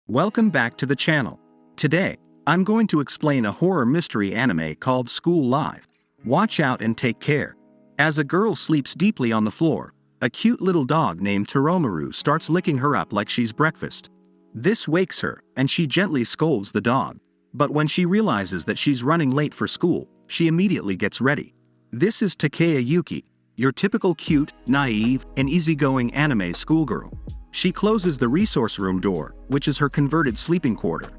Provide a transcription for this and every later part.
Welcome back to the channel. Today, I'm going to explain a horror mystery anime called School Live. Watch out and take care. As a girl sleeps deeply on the floor, a cute little dog named Toromaru starts licking her up like she's breakfast. This wakes her, and she gently scolds the dog. But when she realizes that she's running late for school, she immediately gets ready. This is Takaya Yuki, your typical cute, naive, and easygoing anime schoolgirl. She closes the resource room door, which is her converted sleeping quarter.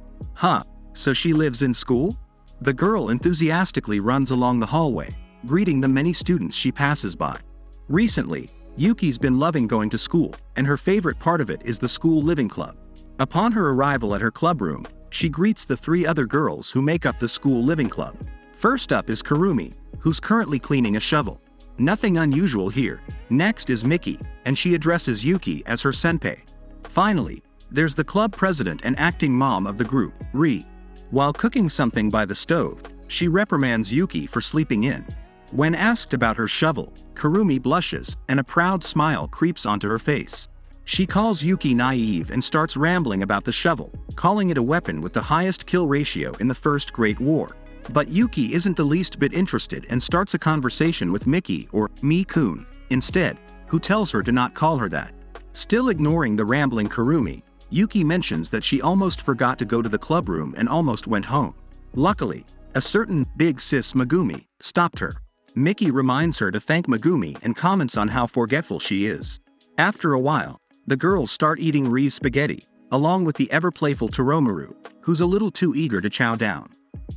So she lives in school? The girl enthusiastically runs along the hallway, greeting the many students she passes by. Recently, Yuki's been loving going to school, and her favorite part of it is the school living club. Upon her arrival at her club room, she greets the three other girls who make up the school living club. First up is Kurumi, who's currently cleaning a shovel. Nothing unusual here. Next is Miki, and she addresses Yuki as her senpai. Finally, there's the club president and acting mom of the group, Ri. While cooking something by the stove, she reprimands Yuki for sleeping in. When asked about her shovel, Kurumi blushes, and a proud smile creeps onto her face. She calls Yuki naive and starts rambling about the shovel, calling it a weapon with the highest kill ratio in the First Great War. But Yuki isn't the least bit interested and starts a conversation with Miki, or Mi-kun, instead, who tells her to not call her that. Still ignoring the rambling Kurumi, Yuki mentions that she almost forgot to go to the club room and almost went home. Luckily, a certain big sis Megumi stopped her. Miki reminds her to thank Megumi and comments on how forgetful she is. After a while, the girls start eating Ri's spaghetti, along with the ever-playful Toromaru, who's a little too eager to chow down.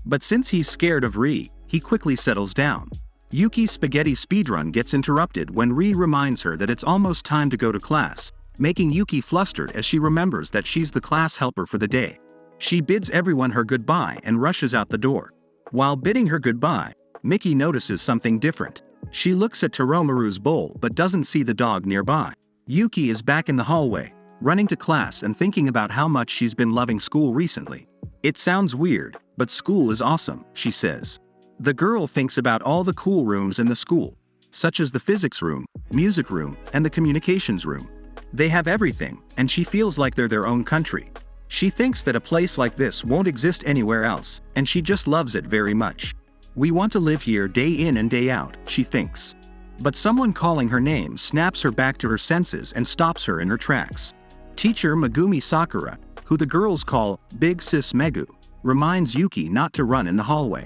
But since he's scared of Ri, he quickly settles down. Yuki's spaghetti speedrun gets interrupted when Ri reminds her that it's almost time to go to class, making Yuki flustered as she remembers that she's the class helper for the day. She bids everyone her goodbye and rushes out the door. While bidding her goodbye, Miki notices something different. She looks at Toromaru's bowl but doesn't see the dog nearby. Yuki is back in the hallway, running to class and thinking about how much she's been loving school recently. It sounds weird, but school is awesome, she says. The girl thinks about all the cool rooms in the school, such as the physics room, music room, and the communications room. They have everything, and she feels like they're their own country. She thinks that a place like this won't exist anywhere else, and she just loves it very much. We want to live here day in and day out, she thinks. But someone calling her name snaps her back to her senses and stops her in her tracks. Teacher Megumi Sakura, who the girls call Big Sis Megu, reminds Yuki not to run in the hallway.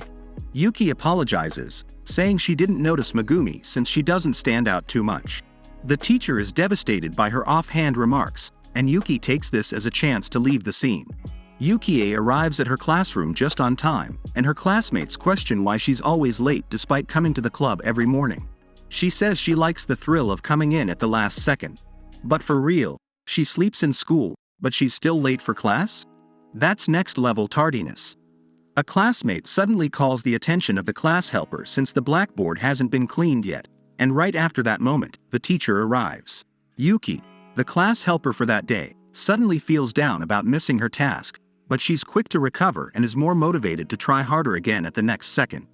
Yuki apologizes, saying she didn't notice Megumi since she doesn't stand out too much. The teacher is devastated by her offhand remarks, and Yuki takes this as a chance to leave the scene. Yukie arrives at her classroom just on time, and her classmates question why she's always late despite coming to the club every morning. She says she likes the thrill of coming in at the last second. But for real, she sleeps in school, but she's still late for class? That's next level tardiness. A classmate suddenly calls the attention of the class helper since the blackboard hasn't been cleaned yet, and right after that moment, the teacher arrives. Yuki, the class helper for that day, suddenly feels down about missing her task, but she's quick to recover and is more motivated to try harder again at the next second.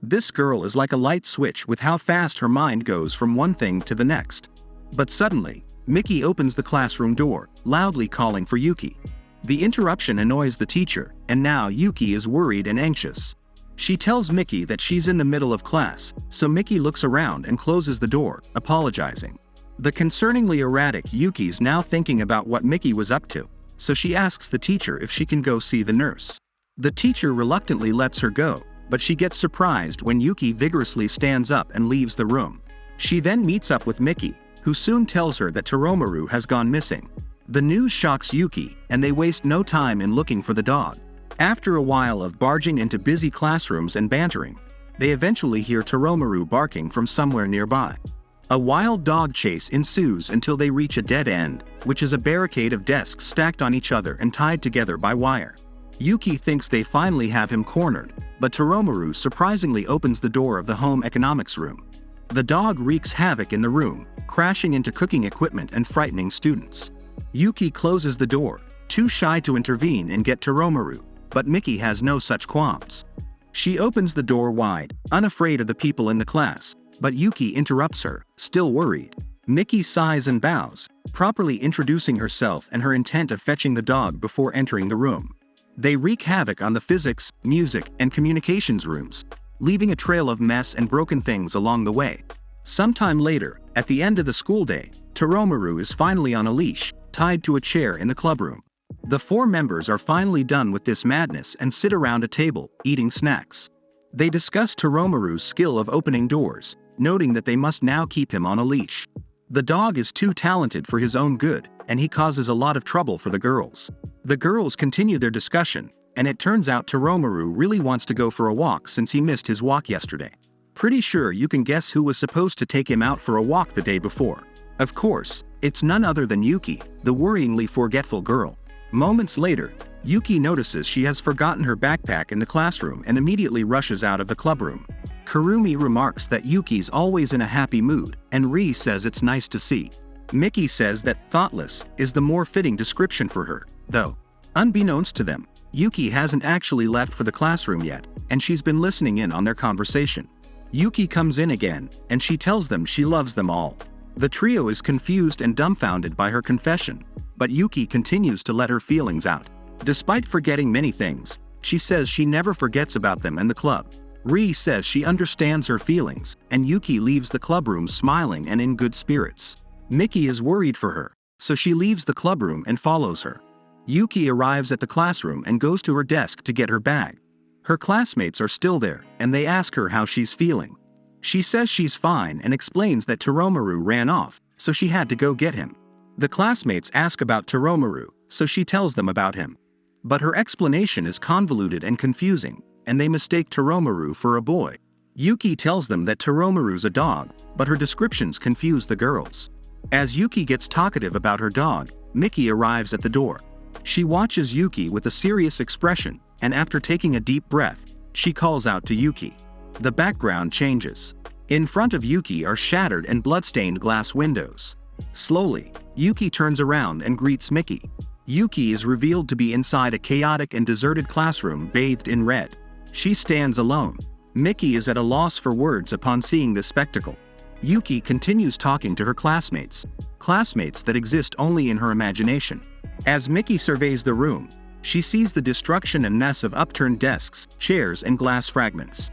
This girl is like a light switch with how fast her mind goes from one thing to the next. But suddenly, Miki opens the classroom door, loudly calling for Yuki. The interruption annoys the teacher, and now Yuki is worried and anxious. She tells Miki that she's in the middle of class, so Miki looks around and closes the door, apologizing. The concerningly erratic Yuki's now thinking about what Miki was up to, so she asks the teacher if she can go see the nurse. The teacher reluctantly lets her go, but she gets surprised when Yuki vigorously stands up and leaves the room. She then meets up with Miki, who soon tells her that Toromaru has gone missing. The news shocks Yuki, and they waste no time in looking for the dog. After a while of barging into busy classrooms and bantering, they eventually hear Toromaru barking from somewhere nearby. A wild dog chase ensues until they reach a dead end, which is a barricade of desks stacked on each other and tied together by wire. Yuki thinks they finally have him cornered, but Toromaru surprisingly opens the door of the home economics room. The dog wreaks havoc in the room, crashing into cooking equipment and frightening students. Yuki closes the door, too shy to intervene and get Toromaru, but Miki has no such qualms. She opens the door wide, unafraid of the people in the class, but Yuki interrupts her, still worried. Miki sighs and bows, properly introducing herself and her intent of fetching the dog before entering the room. They wreak havoc on the physics, music, and communications rooms, leaving a trail of mess and broken things along the way. Sometime later, at the end of the school day, Toromaru is finally on a leash, tied to a chair in the clubroom. The 4 members are finally done with this madness and sit around a table, eating snacks. They discuss Toromaru's skill of opening doors, noting that they must now keep him on a leash. The dog is too talented for his own good, and he causes a lot of trouble for the girls. The girls continue their discussion, and it turns out Toromaru really wants to go for a walk since he missed his walk yesterday. Pretty sure you can guess who was supposed to take him out for a walk the day before. Of course, it's none other than Yuki, the worryingly forgetful girl. Moments later, Yuki notices she has forgotten her backpack in the classroom and immediately rushes out of the clubroom. Kurumi remarks that Yuki's always in a happy mood, and Ri says it's nice to see. Miki says that thoughtless is the more fitting description for her, though. Unbeknownst to them, Yuki hasn't actually left for the classroom yet, and she's been listening in on their conversation. Yuki comes in again, and she tells them she loves them all. The trio is confused and dumbfounded by her confession, but Yuki continues to let her feelings out. Despite forgetting many things, she says she never forgets about them and the club. Ri says she understands her feelings, and Yuki leaves the clubroom smiling and in good spirits. Miki is worried for her, so she leaves the clubroom and follows her. Yuki arrives at the classroom and goes to her desk to get her bag. Her classmates are still there, and they ask her how she's feeling. She says she's fine and explains that Toromaru ran off, so she had to go get him. The classmates ask about Toromaru, so she tells them about him. But her explanation is convoluted and confusing, and they mistake Toromaru for a boy. Yuki tells them that Toromaru's a dog, but her descriptions confuse the girls. As Yuki gets talkative about her dog, Miki arrives at the door. She watches Yuki with a serious expression, and after taking a deep breath, she calls out to Yuki. The background changes. In front of Yuki are shattered and bloodstained glass windows. Slowly, Yuki turns around and greets Miki. Yuki is revealed to be inside a chaotic and deserted classroom bathed in red. She stands alone. Miki is at a loss for words upon seeing this spectacle. Yuki continues talking to her classmates that exist only in her imagination. As Miki surveys the room, she sees the destruction and mess of upturned desks, chairs, and glass fragments.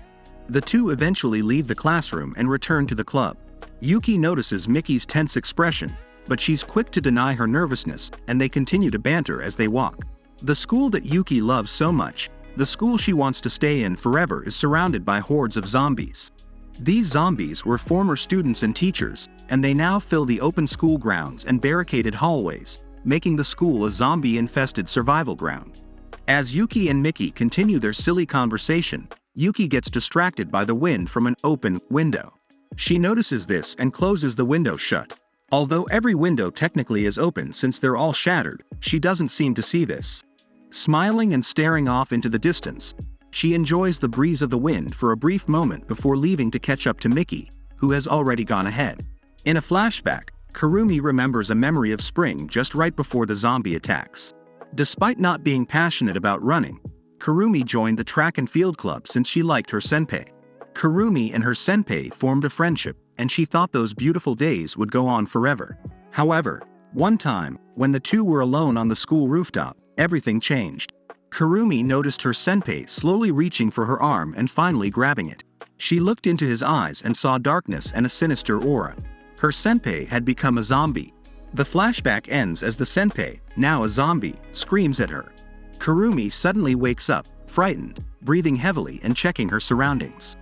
The two eventually leave the classroom and return to the club. Yuki notices Miki's tense expression, but she's quick to deny her nervousness, and they continue to banter as they walk. The school that Yuki loves so much, the school she wants to stay in forever, is surrounded by hordes of zombies. These zombies were former students and teachers, and they now fill the open school grounds and barricaded hallways, making the school a zombie-infested survival ground. As Yuki and Miki continue their silly conversation, Yuki gets distracted by the wind from an open window. She notices this and closes the window shut. Although every window technically is open since they're all shattered, she doesn't seem to see this. Smiling and staring off into the distance, she enjoys the breeze of the wind for a brief moment before leaving to catch up to Miki, who has already gone ahead. In a flashback, Kurumi remembers a memory of spring just right before the zombie attacks. Despite not being passionate about running, Kurumi joined the track and field club since she liked her senpai. Kurumi and her senpai formed a friendship, and she thought those beautiful days would go on forever. However, one time, when the two were alone on the school rooftop, everything changed. Kurumi noticed her senpai slowly reaching for her arm and finally grabbing it. She looked into his eyes and saw darkness and a sinister aura. Her senpai had become a zombie. The flashback ends as the senpai, now a zombie, screams at her. Kurumi suddenly wakes up, frightened, breathing heavily and checking her surroundings.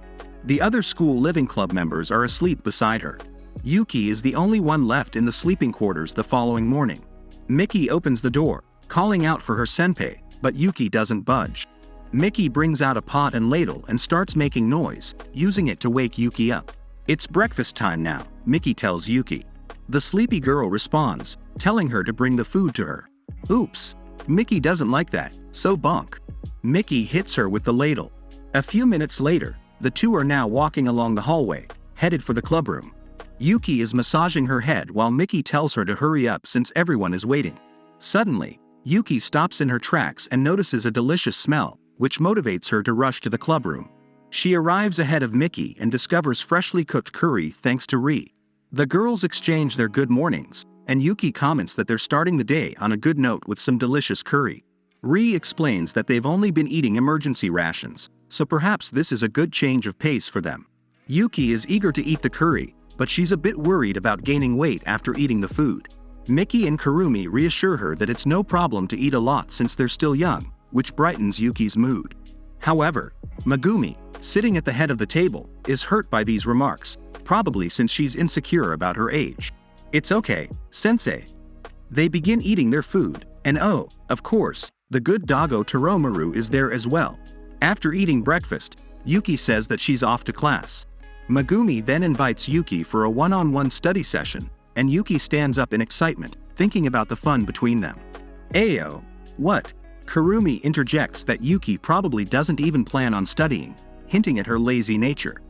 The other school living club members are asleep beside her. Yuki is the only one left in the sleeping quarters the following morning. Miki opens the door, calling out for her senpai, but Yuki doesn't budge. Miki brings out a pot and ladle and starts making noise, using it to wake Yuki up. It's breakfast time now, Miki tells Yuki. The sleepy girl responds, telling her to bring the food to her. Oops, Miki doesn't like that, so bonk. Miki hits her with the ladle. A few minutes later, the two are now walking along the hallway, headed for the clubroom. Yuki is massaging her head while Miki tells her to hurry up since everyone is waiting. Suddenly, Yuki stops in her tracks and notices a delicious smell, which motivates her to rush to the clubroom. She arrives ahead of Miki and discovers freshly cooked curry thanks to Ri. The girls exchange their good mornings, and Yuki comments that they're starting the day on a good note with some delicious curry. Ri explains that they've only been eating emergency rations, so perhaps this is a good change of pace for them. Yuki is eager to eat the curry, but she's a bit worried about gaining weight after eating the food. Miki and Kurumi reassure her that it's no problem to eat a lot since they're still young, which brightens Yuki's mood. However, Megumi, sitting at the head of the table, is hurt by these remarks, probably since she's insecure about her age. "It's okay, sensei." They begin eating their food, and oh, of course, the good doggo Toromaru is there as well. After eating breakfast, Yuki says that she's off to class. Megumi then invites Yuki for a one-on-one study session, and Yuki stands up in excitement, thinking about the fun between them. "Ayo, what?" Kurumi interjects that Yuki probably doesn't even plan on studying, hinting at her lazy nature.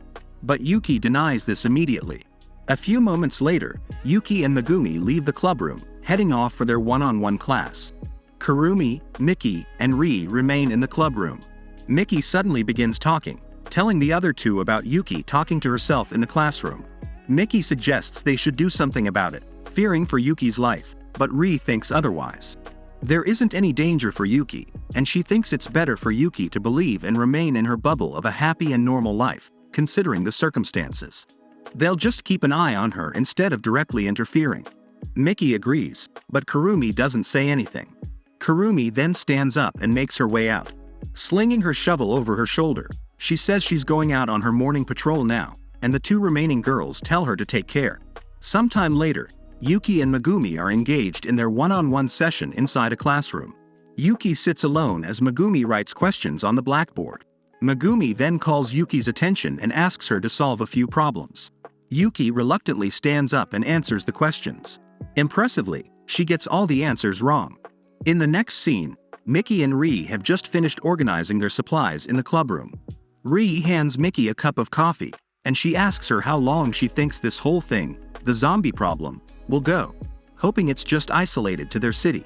But Yuki denies this immediately. A few moments later, Yuki and Megumi leave the clubroom, heading off for their one-on-one class. Kurumi, Miki, and Ri remain in the clubroom. Miki suddenly begins talking, telling the other two about Yuki talking to herself in the classroom. Miki suggests they should do something about it, fearing for Yuki's life, but Ri thinks otherwise. There isn't any danger for Yuki, and she thinks it's better for Yuki to believe and remain in her bubble of a happy and normal life, considering the circumstances. They'll just keep an eye on her instead of directly interfering. Miki agrees, but Kurumi doesn't say anything. Kurumi then stands up and makes her way out. Slinging her shovel over her shoulder, she says she's going out on her morning patrol now, and the two remaining girls tell her to take care. Sometime later, Yuki and Megumi are engaged in their one-on-one session inside a classroom. Yuki sits alone as Megumi writes questions on the blackboard. Megumi then calls Yuki's attention and asks her to solve a few problems. Yuki reluctantly stands up and answers the questions. Impressively, she gets all the answers wrong. In the next scene, Miki and Ri have just finished organizing their supplies in the clubroom. Ri hands Miki a cup of coffee, and she asks her how long she thinks this whole thing, the zombie problem, will go, hoping it's just isolated to their city.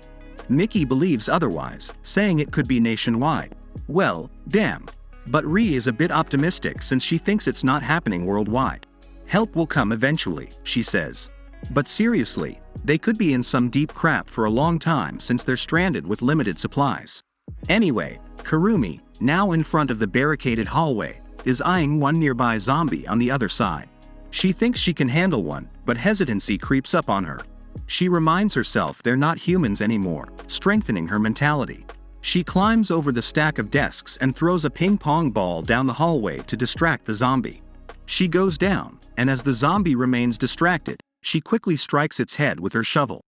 Miki believes otherwise, saying it could be nationwide. Well, damn. But Ri is a bit optimistic since she thinks it's not happening worldwide. Help will come eventually, she says. But seriously, they could be in some deep crap for a long time since they're stranded with limited supplies. Anyway, Kurumi, now in front of the barricaded hallway, is eyeing one nearby zombie on the other side. She thinks she can handle one, but hesitancy creeps up on her. She reminds herself they're not humans anymore, strengthening her mentality. She climbs over the stack of desks and throws a ping-pong ball down the hallway to distract the zombie. She goes down, and as the zombie remains distracted, she quickly strikes its head with her shovel.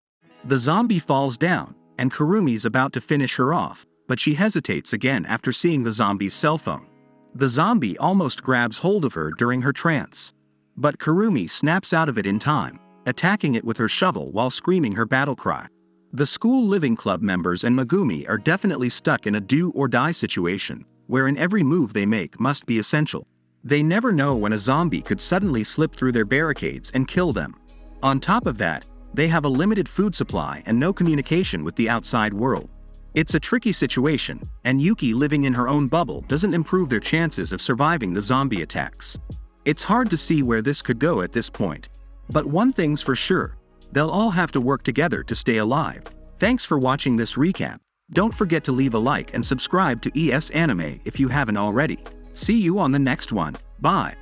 The zombie falls down, and Kurumi's about to finish her off, but she hesitates again after seeing the zombie's cell phone. The zombie almost grabs hold of her during her trance. But Kurumi snaps out of it in time, attacking it with her shovel while screaming her battle cry. The school living club members and Megumi are definitely stuck in a do-or-die situation, wherein every move they make must be essential. They never know when a zombie could suddenly slip through their barricades and kill them. On top of that, they have a limited food supply and no communication with the outside world. It's a tricky situation, and Yuki living in her own bubble doesn't improve their chances of surviving the zombie attacks. It's hard to see where this could go at this point. But one thing's for sure, they'll all have to work together to stay alive. Thanks for watching this recap. Don't forget to leave a like and subscribe to ES Anime if you haven't already. See you on the next one. Bye.